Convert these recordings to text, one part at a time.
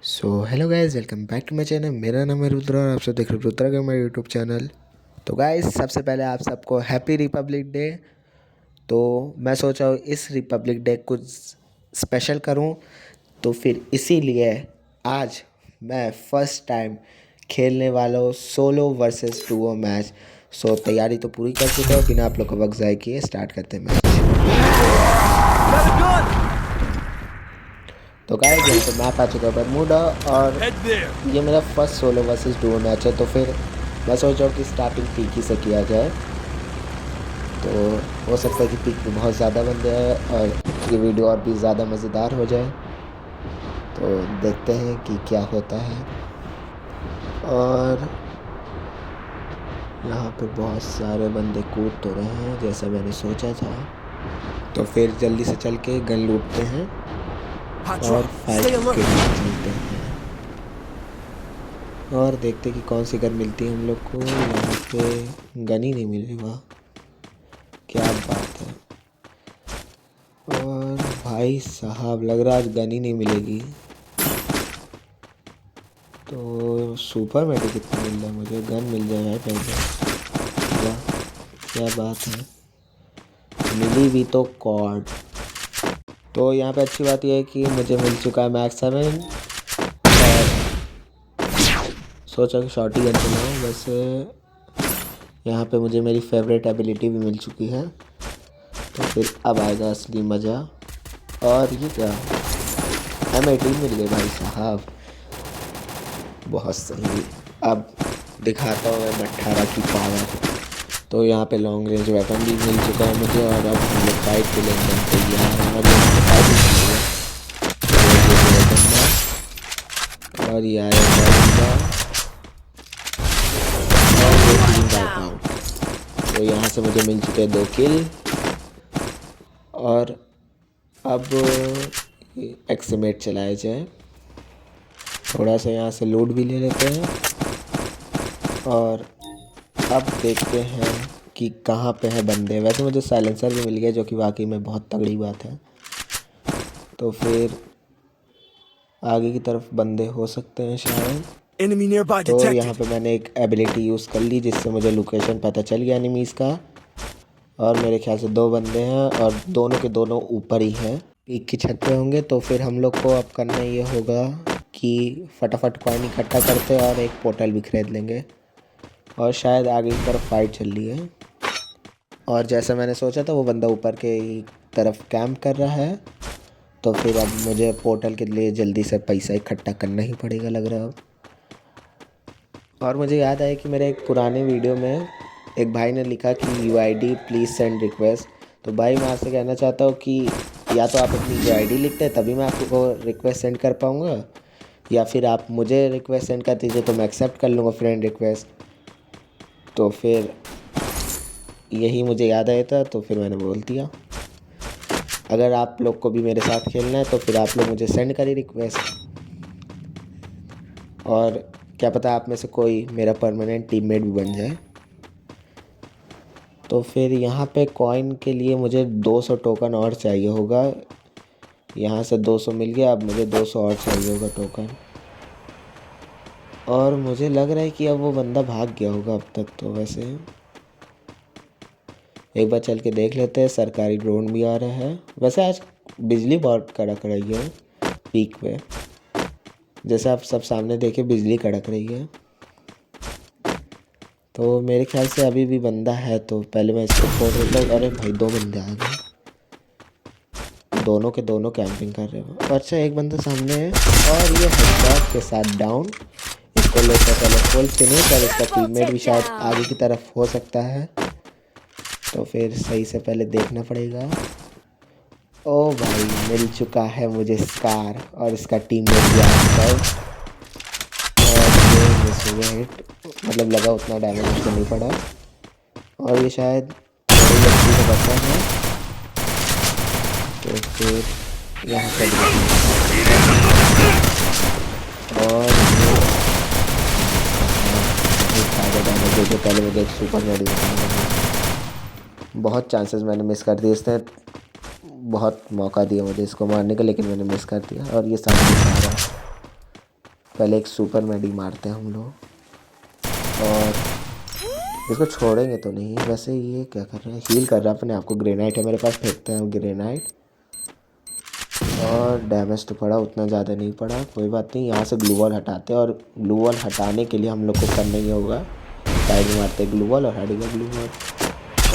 So hello guys, welcome back to my channel. मेरा नाम है रुद्र और आप सब देख रहे हो रुद्रा का मेरा यूट्यूब चैनल। तो गाइस, सबसे पहले आप सबको हैप्पी रिपब्लिक डे। तो मैं सोचा हूँ इस रिपब्लिक डे कुछ स्पेशल करूँ, तो फिर इसीलिए आज मैं फर्स्ट टाइम खेलने वाला हूँ सोलो वर्सेस डुओ मैच। सो तैयारी तो पूरी कर चुका हूँ, बिना आप लोग को वक्त ज़ाय किए स्टार्ट करते हैं मैच। तो गाइस, यहाँ पे मैप आ चुका है बरमूडा और ये मेरा first solo versus Duo match है। तो फिर मैं सोच रहा हूँ कि स्टार्टिंग पीक ही से किया जाए। तो हो सकता है कि पीक में बहुत ज़्यादा बंदे हैं और ये वीडियो और भी ज़्यादा मज़ेदार हो जाए। तो देखते हैं कि क्या होता है। और यहाँ पे बहुत सारे बंदे कूद तो रहे हैं जैसा मैंने सोचा था। तो फिर जल्दी से चल के गन लूटते हैं और फाइट के लिए चलते हैं और देखते कि कौन सी गन मिलती है हम लोग को। यहाँ पे गन ही नहीं मिल रही, वाह क्या बात है। और भाई साहब, लग रहा आज गन ही नहीं मिलेगी। तो सुपर मेडिक कितना मिल रहा है मुझे, गन मिल जाए भाई पहले। वाह क्या बात है, मिली भी तो कॉर्ड। तो यहाँ पे अच्छी बात यह है कि मुझे मिल चुका है मैक्स 7 और सोचा कि शॉर्ट ही गन चलाऊँ। वैसे यहाँ पे मुझे मेरी फेवरेट एबिलिटी भी मिल चुकी है। तो फिर अब आएगा असली मज़ा। और ये क्या, M18 मिल गए भाई साहब, बहुत सही। अब दिखाता हूँ मैं 18 की पावर। तो यहाँ पे लॉन्ग रेंज वेपन भी मिल चुका है मुझे और अब हम लोग फाइट के लिए एकदम तैयार हैं। और यहाँ पे फाइट भी चल रही है और ये आया बंदा और ये 3 वाइप आउट। तो यहाँ से मुझे मिल चुके हैं 2 किल। और अब एक्सीमेट चलाया जाए, थोड़ा सा यहाँ से लूट भी ले लेते हैं और अब देखते हैं कि कहाँ पे है बंदे। वैसे मुझे साइलेंसर भी मिल गया जो कि वाकई में बहुत तगड़ी बात है। तो फिर आगे की तरफ बंदे हो सकते हैं शायद। तो यहाँ पे मैंने एक एबिलिटी यूज़ कर ली जिससे मुझे लोकेशन पता चल गया एनिमीज़ का। और मेरे ख्याल से 2 बंदे हैं और दोनों के दोनों ऊपर ही हैं, पीक की छत पे होंगे। तो फिर हम लोग को अब करना ये होगा कि फटाफट कॉइन इकट्ठा करते और एक पोर्टल भी खरीद लेंगे। और शायद आगे की तरफ फाइट चल रही है और जैसा मैंने सोचा था वो बंदा ऊपर के तरफ कैंप कर रहा है। तो फिर अब मुझे पोर्टल के लिए जल्दी से पैसा इकट्ठा करना ही पड़ेगा लग रहा है अब। और मुझे याद आया कि मेरे एक पुराने वीडियो में एक भाई ने लिखा कि UID प्लीज़ सेंड रिक्वेस्ट। तो भाई मैं आपसे कहना चाहता हूँ कि या तो आप अपनी UID लिखते हैं तभी मैं आपको रिक्वेस्ट सेंड कर पाऊँगा, या फिर आप मुझे रिक्वेस्ट सेंड कर दीजिए तो मैं एक्सेप्ट कर लूँगा फ्रेंड रिक्वेस्ट। तो फिर यही मुझे याद आया था तो फिर मैंने बोल दिया। अगर आप लोग को भी मेरे साथ खेलना है तो फिर आप लोग मुझे सेंड करिए रिक्वेस्ट और क्या पता आप में से कोई मेरा परमानेंट टीममेट भी बन जाए। तो फिर यहाँ पे कॉइन के लिए मुझे 200 टोकन और चाहिए होगा। यहाँ से 200 मिल गया, अब मुझे 200 और चाहिए होगा टोकन। और मुझे लग रहा है कि अब वो बंदा भाग गया होगा अब तक। तो वैसे एक बार चल के देख लेते हैं। सरकारी ड्रोन भी आ रहा है। वैसे आज बिजली बहुत कड़क रही है पीक पे, जैसे आप सब सामने देखे बिजली कड़क रही है। तो मेरे ख्याल से अभी भी बंदा है, तो पहले मैं इसको फोड़ देता हूँ। अरे भाई 2 बंदे आ गए, दोनों के दोनों कैंपिंग कर रहे हो। अच्छा एक बंदा सामने है और ये हेडशॉट के साथ डाउन। इसको लेकर पहले फुल फिनिश और इसका टीममेट भी शायद आगे की तरफ हो सकता है। तो फिर सही से पहले देखना पड़ेगा। ओ भाई मिल चुका है मुझे स्कार और इसका टीममेट भी आजकल। और ये मिस हुए हिट, मतलब लगा उतना डैमेज उसको नहीं पड़ा। और ये शायद थोड़ी गलती से बचा है। तो फिर यहाँ पर और डैमेज जो पहले मुझे एक सुपर मेडिकेट, बहुत चांसेस मैंने मिस कर दिए। इसने बहुत मौका दिया मुझे इसको मारने का लेकिन मैंने मिस कर दिया। और ये सामने से आ रहा है पहले एक सुपर मेडी मारते हैं हम लोग, और इसको छोड़ेंगे तो नहीं। वैसे ये क्या कर रहा है, हील कर रहा है अपने आप को। ग्रेनाइट है मेरे पास, फेंकते हैं ग्रेनाइट। और डैमेज तो पड़ा, उतना ज़्यादा नहीं पड़ा, कोई बात नहीं। यहाँ से ग्लू वॉल हटाते हैं, और ग्लू वॉल हटाने के लिए हम लोग को करना ही होगा, साइड में मारते ग्लू वॉल और हटेगा ग्लू वॉल।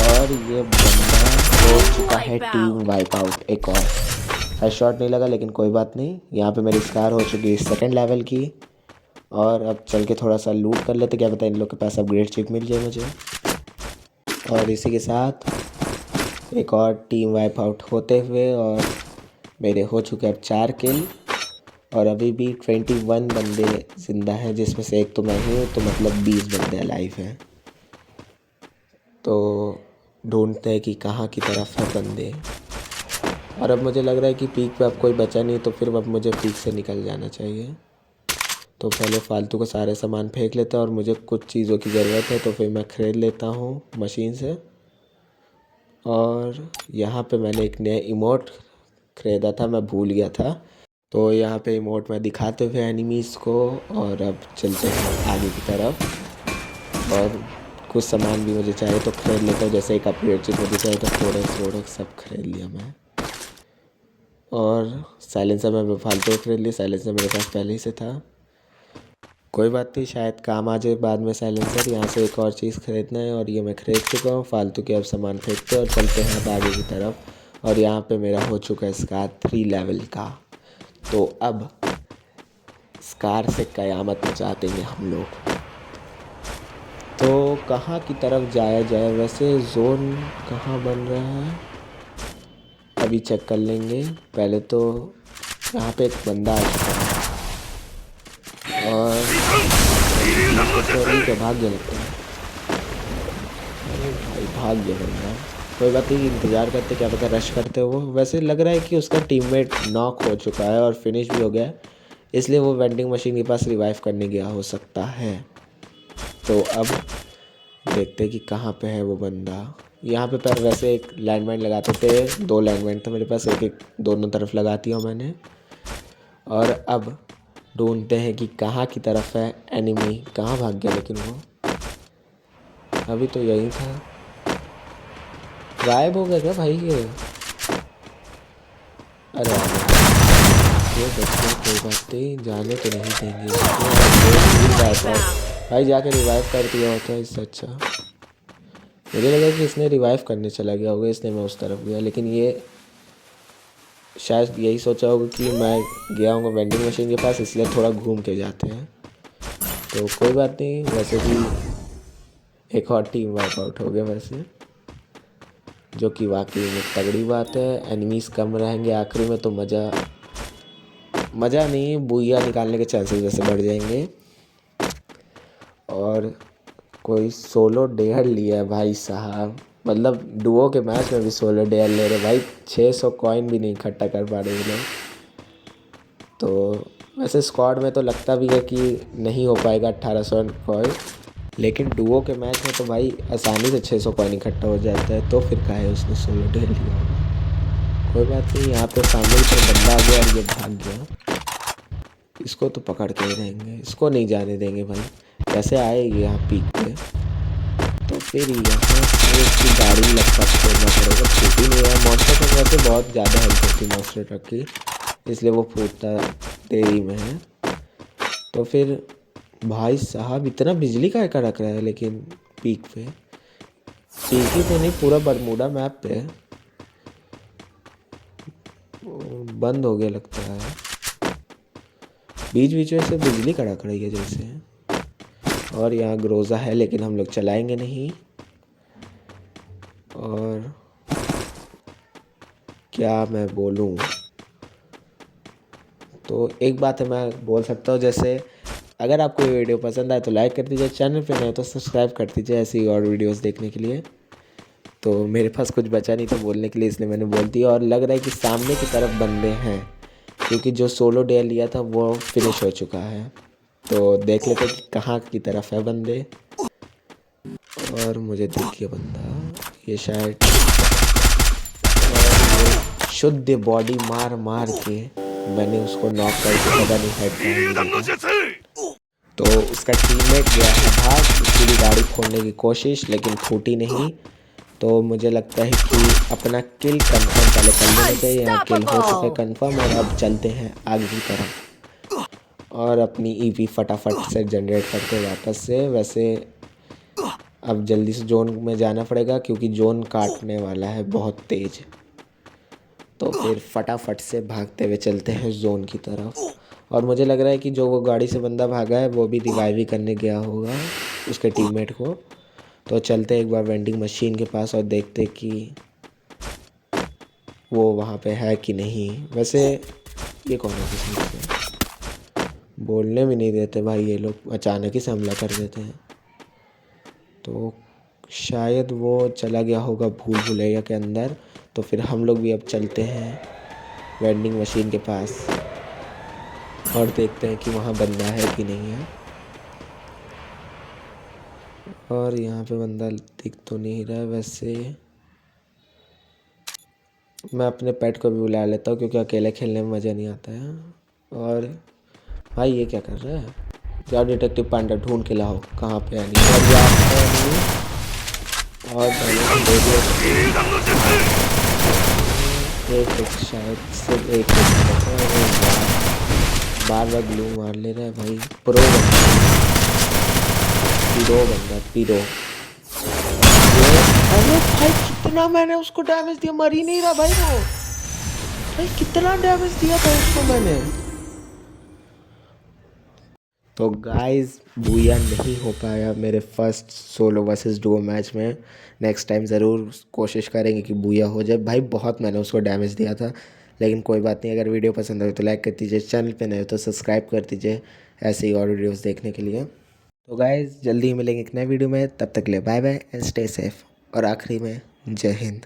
और ये बंदा हो चुका है टीम वाइप आउट। एक और हेडशॉट नहीं लगा, लेकिन कोई बात नहीं। यहाँ पे मेरी स्कार हो चुकी है 2nd लेवल की। और अब चल के थोड़ा सा लूट कर लेते, क्या पता इन लोग के पास अपग्रेड चिप मिल जाए मुझे। और इसी के साथ एक और टीम वाइप आउट होते हुए, और मेरे हो चुके अब 4 किल। और अभी भी 21 बंदे ज़िंदा हैं, जिसमें से एक तो मैं ही हूँ, तो मतलब 20 बंदे अलाइव हैं। तो ढूंढते हैं कि कहाँ की तरफ है बंदे। और अब मुझे लग रहा है कि पीक पे अब कोई बचा नहीं, तो फिर अब मुझे पीक से निकल जाना चाहिए। तो पहले फालतू के सारे सामान फेंक लेता हूँ, और मुझे कुछ चीज़ों की ज़रूरत है तो फिर मैं ख़रीद लेता हूँ मशीन से। और यहाँ पे मैंने एक नया इमोट ख़रीदा था, मैं भूल गया था। तो यहाँ पे इमोट में दिखाते हुए एनिमीज़ को। और अब चलते हैं आगे की तरफ। और कुछ सामान भी मुझे चाहिए तो ख़रीद लेता हूँ, जैसे एक अपग्रेड चिप मुझे चाहिए तो प्रोडक्ट सब ख़रीद लिया मैं। और साइलेंसर मैं फालतू ख़रीद लिया, साइलेंसर मेरे पास पहले ही से था, कोई बात नहीं, शायद काम आ जाए बाद में साइलेंसर। यहाँ से एक और चीज़ ख़रीदना है, और ये मैं ख़रीद चुका हूँ। फालतू के अब सामान फेंकते हैं और चलते हैं अब आगे की तरफ। और यहाँ पे मेरा हो चुका है स्कार 3 लेवल का। तो अब स्कार से क़यामत मचा देंगे हम लोग। तो कहाँ की तरफ जाया जाए, वैसे जोन कहाँ बन रहा है अभी चेक कर लेंगे। पहले तो यहाँ पे एक बंदा आ चुका है, और भाग गया लगता है। अरे भाई भाग गया बंदा, कोई बात नहीं, इंतज़ार करते, क्या पता रश करते वो। वैसे लग रहा है कि उसका टीममेट नॉक हो चुका है और फिनिश भी हो गया, इसलिए वो वेंडिंग मशीन के पास रिवाइव करने गया हो सकता है। तो अब देखते हैं कि कहाँ पे है वो बंदा। यहाँ पे पर वैसे एक लैंडमाइन लगाते थे, 2 लैंडमाइन था मेरे पास, एक दोनों तरफ लगाती हूँ मैंने। और अब ढूंढते हैं कि कहाँ की तरफ है एनिमी, कहाँ भाग गया, लेकिन वो अभी तो यही था। गायब हो गया क्या भाई ये? अरे ये बच्चे, कोई बात नहीं, जाने तो नहीं देंगे भाई। जाके रिवाइव कर दिया होता है इससे अच्छा। मुझे लगा कि इसने रिवाइव करने चला गया होगा, इसलिए मैं उस तरफ गया, लेकिन ये शायद यही सोचा होगा कि मैं गया हूँ वेंडिंग मशीन के पास, इसलिए थोड़ा घूम के जाते हैं। तो कोई बात नहीं, वैसे भी एक और टीम वाइप आउट हो गया वैसे, जो कि वाकई में तगड़ी बात है। एनिमीज़ कम रहेंगे आखिरी में, तो मज़ा नहीं, बुइया निकालने के चांसेस वैसे बढ़ जाएंगे। और कोई सोलो डेयर लिया है भाई साहब, मतलब डुओ के मैच में भी सोलो डेयर ले रहे भाई। 600 कॉइन भी नहीं इकट्ठा कर पा रहे ये लोग। तो वैसे स्क्वाड में तो लगता भी है कि नहीं हो पाएगा 1800 कॉइन, लेकिन डुओ के मैच में तो भाई आसानी से 600 कॉइन इकट्ठा हो जाता है। तो फिर काहे उसने सोलो डेयर लिया होगा, कोई बात नहीं। यहाँ पे सामने की तरफ बंदा आ गया और ये भाग गया, इसको तो पकड़ के ही रहेंगे, इसको नहीं जाने देंगे भाई। कैसे आए ये यहाँ पीक पे, तो फिर यहाँ से उसकी गाड़ी लगता छोड़ना पड़ेगा। छूटी नहीं है, मॉन्स्टर ट्रक वैसे बहुत ज़्यादा हेल्प होती है मॉन्स्टर ट्रक की, इसलिए वो फूटता देरी में है। तो फिर भाई साहब इतना बिजली का कड़क रहा है, लेकिन पीक पे, पीक ही तो नहीं पूरा बरमूडा मैप पे बंद हो गया लगता है। बीच बीच में से बिजली कड़क रही है जैसे। और यहाँ ग्रोजा है, लेकिन हम लोग चलाएंगे नहीं। और क्या मैं बोलूँ, तो एक बात है मैं बोल सकता हूँ, जैसे अगर आपको ये वीडियो पसंद आए तो लाइक कर दीजिए, चैनल पे नए तो सब्सक्राइब कर दीजिए ऐसी और वीडियोस देखने के लिए। तो मेरे पास कुछ बचा नहीं था बोलने के लिए, इसलिए मैंने बोल दिया। और लग रहा है कि सामने की तरफ बंदे हैं, क्योंकि जो सोलो डेयर लिया था वो फिनिश हो चुका है। तो देख लेते कि कहाँ की तरफ है बंदे। और मुझे दिख गया बंदा, ये शायद शुद्ध बॉडी मार मार के मैंने उसको नॉक करके पता नहीं हेड कहाँ दिया। तो उसका टीममेट गया है भाग, उसकी भी गाड़ी फोड़ने की कोशिश लेकिन फूटी नहीं। तो मुझे लगता है कि अपना किल कंफर्म पहले कर लेना चाहिए। यहाँ किल हो चुका है कंफर्म और अब चलते हैं आगे की तरफ और अपनी ईवी फटाफट से जनरेट करते वापस से। वैसे अब जल्दी से जोन में जाना पड़ेगा क्योंकि जोन काटने वाला है बहुत तेज़। तो फिर फटाफट से भागते हुए चलते हैं जोन की तरफ। और मुझे लग रहा है कि जो वो गाड़ी से बंदा भागा है वो भी रिवाइव ही करने गया होगा उसके टीममेट को। तो चलते एक बार वेंडिंग मशीन के पास और देखते कि वो वहाँ पे है कि नहीं। वैसे ये कौन है किस्म से बोलने भी नहीं देते भाई, ये लोग अचानक ही से हमला कर देते हैं। तो शायद वो चला गया होगा भूल भुलैया के अंदर। तो फिर हम लोग भी अब चलते हैं वेंडिंग मशीन के पास और देखते हैं कि वहाँ बंदा है कि नहीं है। और यहाँ पे बंदा दिख तो नहीं रहा है। वैसे मैं अपने पेट को भी बुला लेता हूँ क्योंकि अकेले खेलने में मज़ा नहीं आता है। और भाई ये क्या कर रहा है? जाओ डिटेक्टिव पांडा ढूंढ के लाओ कहाँ पे है। नहीं और यार है नहीं। और एक शायद सिर्फ एक बार बार ग्लू मार ले रहा है भाई। प्रो बंदा पीरो। अरे भाई कितना मैंने उसको डैमेज दिया, मर ही नहीं रहा भाई वो। भाई कितना डैमेज दिया था उसको मैंने। तो गाइस बूया नहीं हो पाया मेरे first solo versus Duo match में। नेक्स्ट टाइम ज़रूर कोशिश करेंगे कि बूया हो जाए। भाई बहुत मैंने उसको डैमेज दिया था लेकिन कोई बात नहीं। अगर वीडियो पसंद आए तो लाइक कर दीजिए, चैनल पे नए हो तो सब्सक्राइब कर दीजिए ऐसे ही और वीडियोस देखने के लिए। तो गाइस जल्दी ही मिलेंगे एक नए वीडियो में, तब तक के लिए bye bye and stay safe. और आखिरी में जय हिंद।